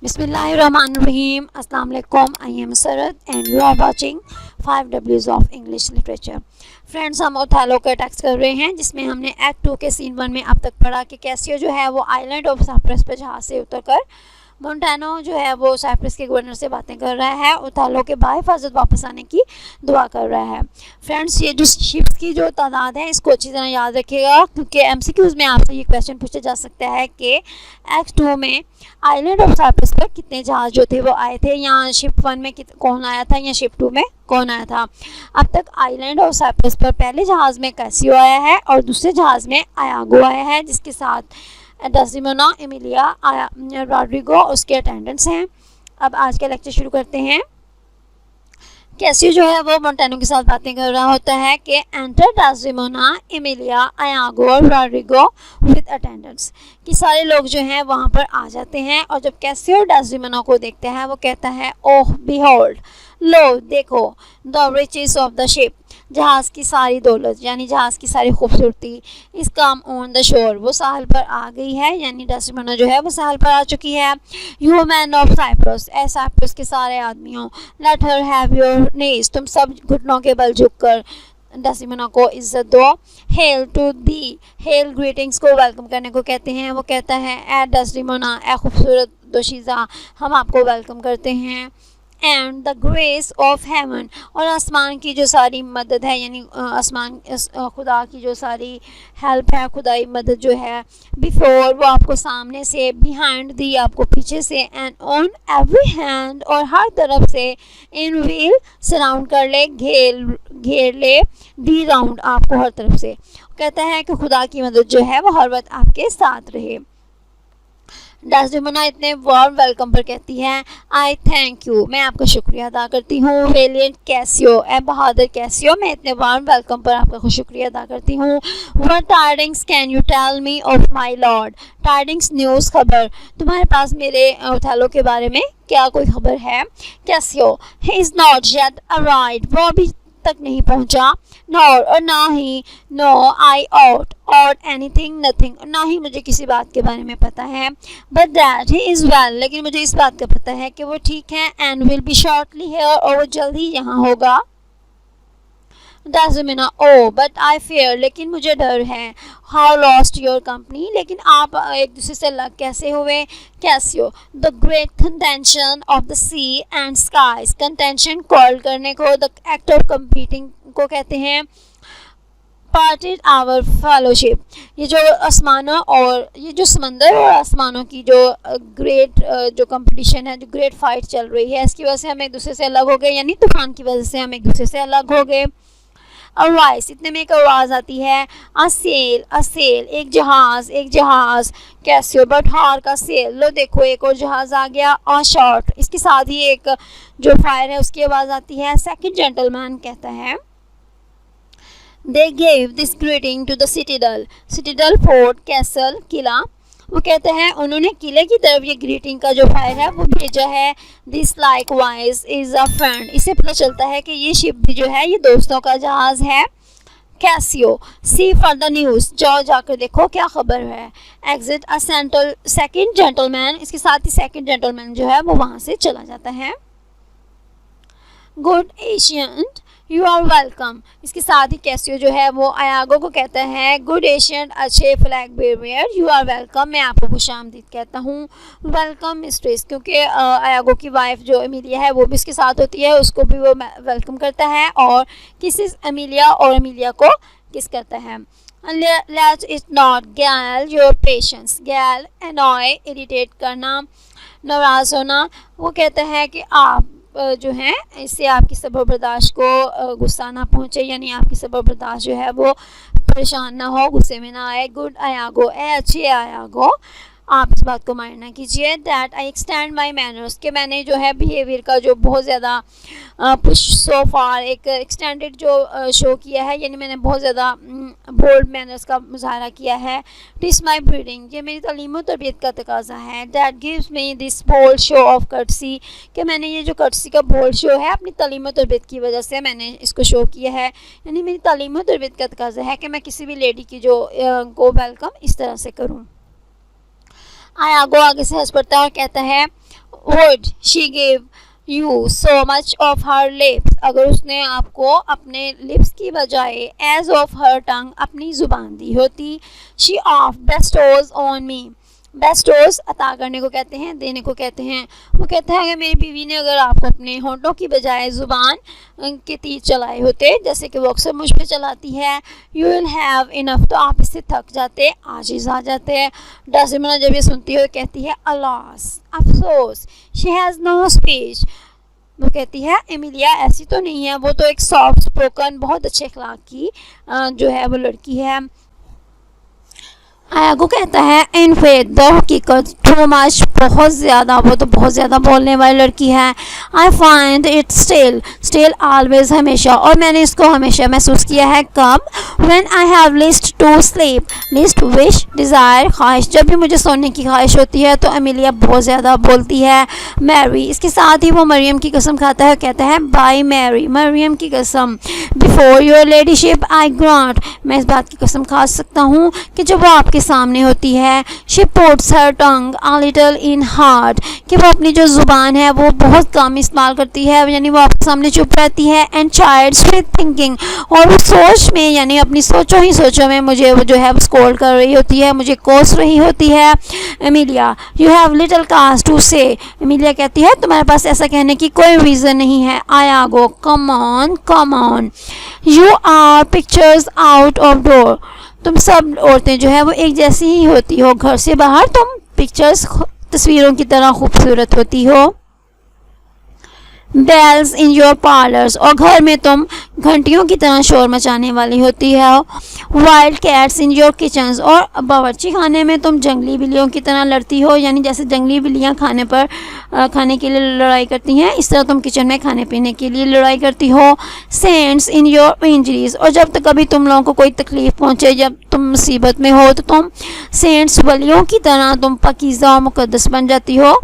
Bismillahirrahmanirrahim. Assalamu alaikum. I am Sarad and you are watching 5 W's of English Literature. Friends, हम Othello का text कर रहे हैं जिसमें हमने एक्ट 2 के सीन 1 में अब तक पढ़ा कि कैसियो जो है वो आइलैंड ऑफ साइप्रस पर जहाज से उतरकर मोंटानो जो है वो साइप्रस के गवर्नर से बातें कर रहा है, ओथेलो के बाहिफाजत वापस आने की दुआ कर रहा है। फ्रेंड्स, ये जो शिप्स की जो तादाद है इसको अच्छी तरह याद रखिएगा क्योंकि एमसीक्यूज़ में आपसे ये क्वेश्चन पूछा जा सकता है कि एक्ट 2 में आइलैंड ऑफ साइप्रस पर कितने जहाज जो थे वो आए थे, या शिप 1 में कौन आया था या शिप 2 में कौन आया था। अब तक आइलैंड ऑफ साइप्रस पर पहले जहाज़ में कैसियो आया है और दूसरे जहाज़ में आयागो आया है, जिसके साथ डेस्डेमोना, एमिलिया, रॉड्रिगो उसके अटेंडेंट्स हैं। अब आज का लेक्चर शुरू करते हैं। कैसियो जो है वो मोंटानो के साथ बातें कर रहा होता है कि एंटर डेस्डेमोना, एमिलिया, आयागो और रॉड्रिगो विद अटेंडेंट्स, कि सारे लोग जो हैं वहाँ पर आ जाते हैं। और जब कैसियो डेस्डेमोना को देखते हैं वो कहता है, ओह बिहोल्ड, लो देखो, the riches of the ship, जहाज़ की सारी दौलत यानी जहाज़ की सारी खूबसूरती, इस काम ऑन द शोर, वो साहल पर आ गई है, यानी डेस्डेमोना जो है वो साहल पर आ चुकी है। यू मैन ऑफ साइप्रस, ए साइप्रस के सारे आदमियों, let her have your knees, तुम सब घुटनों के बल झुककर डेस्डेमोना को इज्जत दो। Hail to thee, hail greetings को वेलकम करने को कहते हैं। वो कहता है, ए डेस्डेमोना, ए खूबसूरत दोशीज़ा, हम आपको वेलकम करते हैं। And the grace of haven, और आसमान की जो सारी मदद है, यानी आसमान खुदा की जो सारी हेल्प है, खुदाई मदद जो है, बिफोर वो आपको सामने से, बिहाइंड दी आपको पीछे से, एंड ऑन एवरी हैंड और हर तरफ से, इन व्हील सराउंड कर ले, घेर ले, दी राउंड आपको हर तरफ से। कहता है कि खुदा की मदद जो है वो हर वक्त आपके साथ रहे। डेस्डेमोना इतने वार्म वेलकम पर कहती है, आई थैंक यू, मैं आपका शुक्रिया अदा करती हूँ। वेलियंट कैसियो, ए बहादुर कैसियो, मैं इतने वार्म वेलकम पर आपका शुक्रिया अदा करती हूँ। What tidings can you tell me of my lord, tidings news, खबर, तुम्हारे पास मेरे ओथेलो के बारे में क्या कोई खबर है। Cassio, he is not yet arrived, वो अभी तक नहीं पहुंचा। नॉर, और ना ही, no I aught anything, nothing, ना ही मुझे किसी बात के बारे में पता है। But that he is well, लेकिन मुझे इस बात का पता है कि वो ठीक है। And will be shortly here, और वो जल्द ही यहाँ होगा। Desdemona, O but I fear, लेकिन मुझे डर है। हाउ लॉस्ट योर कंपनी, लेकिन आप एक दूसरे से अलग कैसे हुए। Cassio, the great contention of the sea and skies, contention call करने को, द एक्ट ऑफ कम्पीटिंग को कहते हैं। पार्टेड आवर फेलोशिप, ये जो आसमानों और ये जो समंदर और आसमानों की जो ग्रेट जो कंपटीशन है, जो ग्रेट फाइट चल रही है, इसकी वजह से हम एक दूसरे से अलग हो गए, यानी तूफान की वजह से हम एक दूसरे से अलग हो गए। अवाइस, इतने में एक आवाज़ आती है, असेल, असेल, एक जहाज़। कैसियो, बट हार का सेल, लो देखो एक और जहाज़ आ गया। और शॉर्ट, इसके साथ ही एक जो फायर है उसकी आवाज़ आती है। सेकंड जेंटलमैन कहता है, they gave this greeting to the citadel, citadel fort, castle, किला, वो कहते हैं उन्होंने किले की तरफ ये ग्रीटिंग का जो फायर है वो भेजा है। This like wise is a friend, इससे पता चलता है कि ये शिप भी जो है ये दोस्तों का जहाज़ है। Cassio, see for the news, जाओ जाकर देखो क्या खबर है। एग्जिट अ सेकंड जेंटलमैन, इसके साथ ही सेकंड जेंटलमैन जो है वो वहाँ से चला जाता है। Good ancient, you are welcome, इसके साथ ही कैसियो जो है वो आयागो को कहता है, गुड एशियंट, अच्छे flag bearer, you are welcome, मैं आपको खुशामदीद कहता हूँ। वेलकम मिस्ट्रेस, क्योंकि आयागो की वाइफ जो एमिलिया है वो भी उसके साथ होती है, उसको भी वो वेलकम करता है और किसिस एमिलिया, और एमिलिया को किस करता है। लेट इट नॉट गैल योर पेशेंस, गैल एनॉय, इरिटेट करना, नाराज़ होना, वो कहता है कि आप जो है इससे आपकी सब्र बर्दाश्त को गुस्सा ना पहुँचे, यानी आपकी सब्र बर्दाश्त जो है वो परेशान ना हो, गुस्से में ना आए। गुड आयागो, ए अच्छे आयागो, आप इस बात को माइंड ना कीजिए। That I extend my manners, कि मैंने जो है बिहेवियर का जो बहुत ज़्यादा पुश सो फार एक एक्सटेंडेड जो शो किया है, यानी मैंने बहुत ज़्यादा बोल्ड मैनर्स का मुजाहरा किया है। टिस माई ब्रीडिंग, ये मेरी तालीम और तरबियत का तकाजा है। That gives me this bold show of courtesy, कि मैंने ये जो कर्टसी का बोल्ड शो है अपनी तालीम और तरबियत की वजह से मैंने इसको शो किया है, यानी मेरी तालीम और तरबियत का तकाजा है कि मैं किसी भी लेडी की जो को वेलकम इस तरह से करूँ। आयागो आगे से हंस पड़ता है और कहता है, would she give you so much of her lips, अगर उसने आपको अपने लिप्स की बजाय एज ऑफ हर टंग अपनी ज़ुबान दी होती। शी ऑफ बेस्टोज ऑन मी, बेस्टोज अता करने को कहते हैं, देने को कहते हैं। वो कहता है अगर मेरी बीवी ने अगर आपको अपने होंठों की बजाय ज़ुबान के तीर चलाए होते जैसे कि वो अक्सर मुझ पे चलाती है, यू विल हैव इनफ, तो आप इससे थक जाते, आजिज़ आ जाते हैं। डेसिमोना जब ये सुनती है कहती है अलास, अफसोस, शी हैज़ नो स्पीच। वो कहती है एमिलिया ऐसी तो नहीं है, वो तो एक सॉफ्ट स्पोकन बहुत अच्छे अखलाक की जो है वो लड़की है। आयागो कहता है इन फेथ द हकीकत टू मच, बहुत ज़्यादा, वो तो बहुत ज़्यादा बोलने वाली लड़की है। I find it still, still always, हमेशा, और मैंने इसको हमेशा महसूस किया है कब, when I have list to sleep, list wish desire, ख्वाहिश, जब भी मुझे सोने की ख्वाहिश होती है तो एमिलिया बहुत ज़्यादा बोलती है मैरी। इसके साथ ही वो मरियम की कसम खाता है, कहता है बाय मैरी, मरियम की कसम, before your ladyship I grant, मैं इस बात की कसम खा सकता हूँ कि जब वो आपके सामने होती है, she puts her tongue a little in hard, कि वो अपनी जो ज़ुबान है वो बहुत कम इस्तेमाल करती है, यानी वो आपके सामने चुप रहती है, एंड चाइल्ड्स विद थिंकिंग, और वो सोच में यानी अपनी सोचों ही सोचों में मुझे वो जो है वो स्कोल्ड कर रही होती है, मुझे कोस रही होती है। Emilia you have little cause to से, एमिलिया कहती है तुम्हारे पास ऐसा कहने की कोई रीज़न नहीं है। Iago come on come on, you are pictures out of door, तुम सब औरतें जो है वो एक जैसी ही होती हो, घर से बाहर तुम पिक्चर्स तस्वीरों की तरह खूबसूरत होती हो। बेल्स इन योर पार्लर्स, और घर में तुम घंटियों की तरह शोर मचाने वाली होती है। Wild cats in your kitchens, और बावर्ची खाने में तुम जंगली बिल्लियों की तरह लड़ती हो, यानी जैसे जंगली बिल्लियाँ खाने के लिए लड़ाई करती हैं, इस तरह तुम किचन में खाने पीने के लिए लड़ाई करती हो। सेंट्स इन योर इंजरीज, और जब तक कभी तुम लोगों को कोई तकलीफ़ पहुँचे, जब तुम मुसीबत में हो तो तुम सेंट्स वलियों की तरह तुम पाकीज़ा और मुक़द्दस बन जाती हो।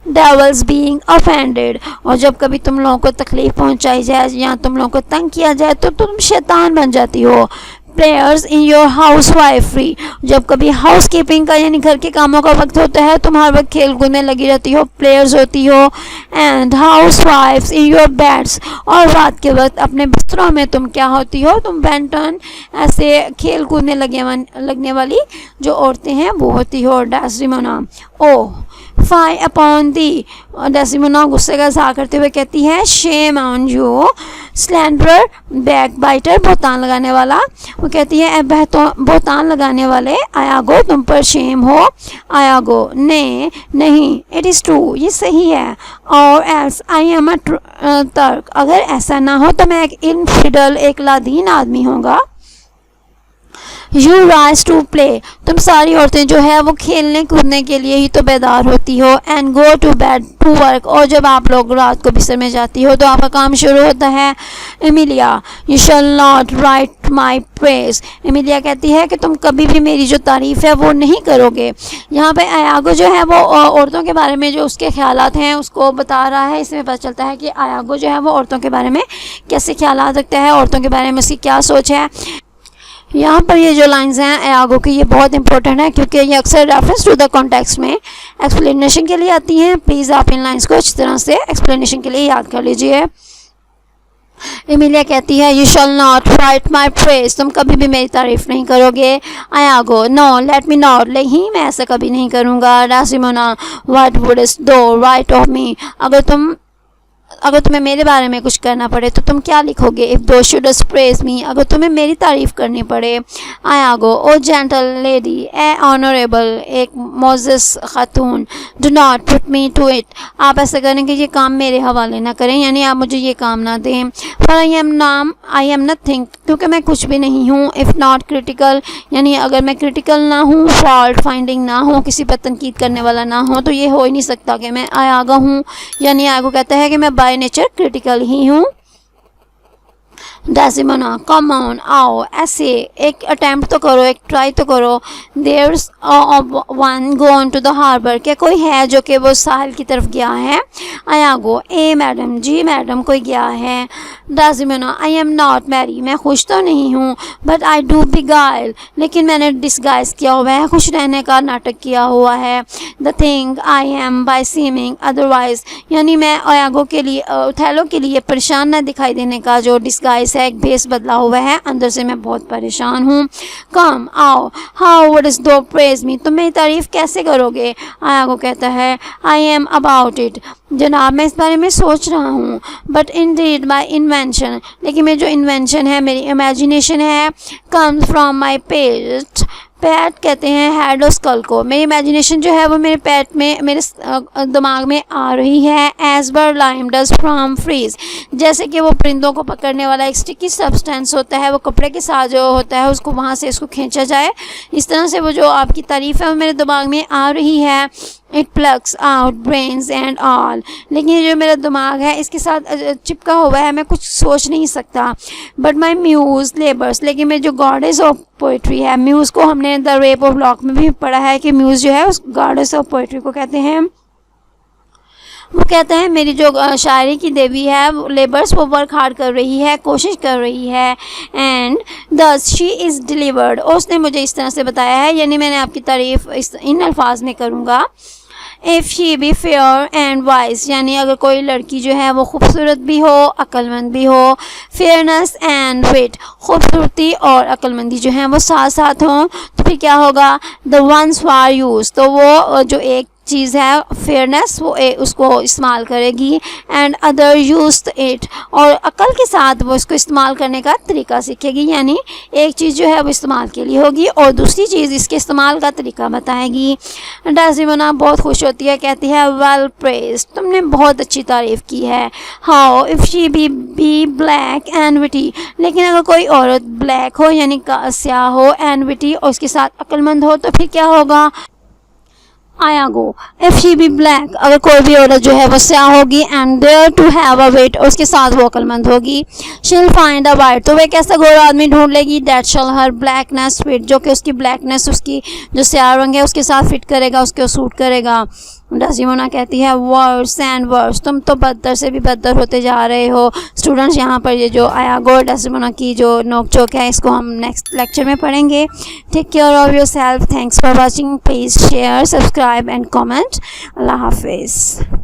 डेवल्स बीइंग ऑफेंडेड, और जब कभी तुम लोगों को तकलीफ़ पहुंचाई जाए या तुम लोगों को तंग किया जाए तो तुम शैतान बन जाती हो। Players in your house wifery, जब कभी हाउस कीपिंग का यानी घर के कामों का वक्त होता है तुम हर वक्त खेल कूद में लगी रहती हो, प्लेयर्स होती हो। एंड हाउस वाइफ्स इन योर बेड्स, और रात के वक्त अपने बिस्तरों में तुम क्या होती हो, तुम बेंटन ऐसे खेल कूद में लगने वाली जो औरतें हैं वो होती हो। डेसिमोना ओह फाई अपॉन दी, डेसिमोना गुस्से का इज़हार करते हुए कहती है shame on you slanderer backbiter, बहुतान लगाने वाला। वो कहती है बहुतान लगाने वाले, आयागो तुम पर शेम हो। आयागो ने नहीं, इट इज़ ट्रू, ये सही है। और एल्स आई एम अ तर्क, अगर ऐसा ना हो तो मैं एक इनफिडल, एक लादीन आदमी होगा। यू राइज टू प्ले, तुम सारी औरतें जो है वो खेलने कूदने के लिए ही तो बेदार होती हो। And go to bed to work, और जब आप लोग रात को बिस्तर में जाती हो तो आपका काम शुरू होता है। Emilia you shall not right my praise, Emilia कहती है कि तुम कभी भी मेरी जो तारीफ़ है वो नहीं करोगे। यहाँ पे आयागो जो है वो औरतों के बारे में जो उसके ख्यालात हैं उसको बता रहा है। इसमें पता चलता है कि आयागो जो है वो औरतों के बारे में कैसे ख्यालात रखता है, औरतों के बारे में उसकी क्या सोच है। यहाँ पर ये जो लाइंस हैं आयागो की, ये बहुत इंपॉर्टेंट है क्योंकि ये अक्सर रेफरेंस टू द कॉन्टेक्स्ट में एक्सप्लेनेशन के लिए आती हैं। प्लीज़ आप इन लाइंस को अच्छी तरह से एक्सप्लेनेशन के लिए याद कर लीजिए। एमिलिया कहती है you shall not right my praise, तुम कभी भी मेरी तारीफ़ नहीं करोगे। आयागो नो लेट मी नॉट, नहीं मैं ऐसा कभी नहीं करूँगा। डेसिमोना व्हाट वुडस्ट दो राइट ऑफ मी, अगर तुम्हें मेरे बारे में कुछ करना पड़े तो तुम क्या लिखोगे। इफ़ दो शुड प्रेज मी, अगर तुम्हें मेरी तारीफ़ करनी पड़े। Iago O gentle lady a honourable, एक मोज़ेस खातून, do not put me to it, आप ऐसा करें कि ये काम मेरे हवाले ना करें, यानी आप मुझे ये काम ना दें। पर आई एम नथिंग, क्योंकि मैं कुछ भी नहीं हूँ। इफ़ नॉट क्रिटिकल, यानी अगर मैं क्रिटिकल ना हूँ, फॉल्ट फाइंडिंग ना हो, किसी पर तनकीद करने वाला ना हो, तो ये हो ही नहीं सकता कि मैं आयागा हूँ। यानी आयागो कहता है कि मैं बाय नेचर क्रिटिकल ही हूँ। डेसिमोना कम ऑन आओ, ऐसे एक अटेम्प्ट तो करो, एक ट्राई तो करो। There's one gone to the harbour, क्या कोई है जो कि वो साहिल की तरफ गया है। आयागो ए मैडम, जी मैडम कोई गया है। डेसिमोना आई एम नॉट मैरी, मैं खुश तो नहीं हूँ। बट आई डू बिगाइल, लेकिन मैंने डिस्गाइज किया हुआ है, खुश रहने का नाटक किया हुआ है। The thing I am by seeming otherwise, यानी मैं आयागो के लिए ओथेलो के लिए परेशान न दिखाई देने का जो डिस्गाइज है, एक भेस बदला हुआ है, अंदर से मैं बहुत परेशान हूँ। कम आओ, हाउ वुड इज दो प्रेज मी, तुम मेरी तारीफ़ कैसे करोगे। आयागो कहता है आई एम अबाउट इट, जनाब मैं इस बारे में सोच रहा हूँ। बट इंडीड माई इन्वेंशन, लेकिन मेरी जो इन्वेंशन है, मेरी इमेजिनेशन है, comes from my pet, PAT कहते हैं हेड और स्कल को। मेरी इमेजिनेशन जो है वो मेरे पैट में, मेरे दिमाग में आ रही है। एज बर लाइम डज फ्रॉम फ्रीज, जैसे कि वो परिंदों को पकड़ने वाला एक स्टिकी सब्सटेंस होता है, वो कपड़े के साथ जो होता है उसको वहाँ से इसको खींचा जाए, इस तरह से वो जो आपकी तारीफ़ है वो मेरे दिमाग में आ रही है। It plugs out brains and all, लेकिन ये जो मेरा दिमाग है इसके साथ चिपका हुआ है, मैं कुछ सोच नहीं सकता। बट माई म्यूज़ लेबर्स, लेकिन मेरी जो गॉडेस ऑफ पोइट्री है, म्यूज़ को हमने द रेप ऑफ लॉक में भी पढ़ा है कि म्यूज़ जो है उस गॉडेस ऑफ पोइट्री को कहते हैं। वो कहते हैं मेरी जो शायरी की देवी है, लेबर्स वो वर्क हार्ड कर रही है, कोशिश कर रही है। एंड दस शी इज़ डिलीवर्ड, उसने मुझे इस तरह से बताया है, यानी मैंने आपकी तारीफ़ इन अल्फाज में करूँगा। If she be fair and wise, यानी अगर कोई लड़की जो है वो खूबसूरत भी हो, अक्लमंद भी हो। फेयरनेस एंड विट, खूबसूरती और अक्लमंदी जो है वो साथ साथ हों, तो फिर क्या होगा। The ones who are use, तो वो जो एक चीज़ है फेयरनेस वो उसको इस्तेमाल करेगी। एंड अदर यूज इट, और अकल के साथ वो इसको इस्तेमाल करने का तरीका सीखेगी, यानी एक चीज़ जो है वो इस्तेमाल के लिए होगी और दूसरी चीज़ इसके इस्तेमाल का तरीका बताएगी। डेसिमोना बहुत खुश होती है, कहती है वेल प्रेज, तुमने बहुत अच्छी तारीफ़ की है। How if she be black and witty, लेकिन अगर कोई औरत ब्लैक हो यानी स्याह हो, एंड विटी और उसके साथ अक्लमंद हो, तो फिर क्या होगा। Iago if she be black, अगर कोई भी औरत जो है वो स्याह होगी, and thereto have a wit, और उसके साथ वो अक्लमंद होगी। शील फाइंड अ वाइट, तो वह एक ऐसा गोरा आदमी ढूंढ लेगी। That shall her blackness fit, जो कि उसकी ब्लैकनेस, उसकी जो स्याह रंग है उसके साथ फिट करेगा, उसको सूट करेगा। डेसिमोना कहती है वर्स एंड वर्स, तुम तो बदतर से भी बदतर होते जा रहे हो। स्टूडेंट्स यहाँ पर ये जो आयागो और डेसिमोना की जो नोक चोक है इसको हम नेक्स्ट लेक्चर में पढ़ेंगे। Take care of yourself, thanks for watching, please share, subscribe and comment. अल्लाह हाफिज़।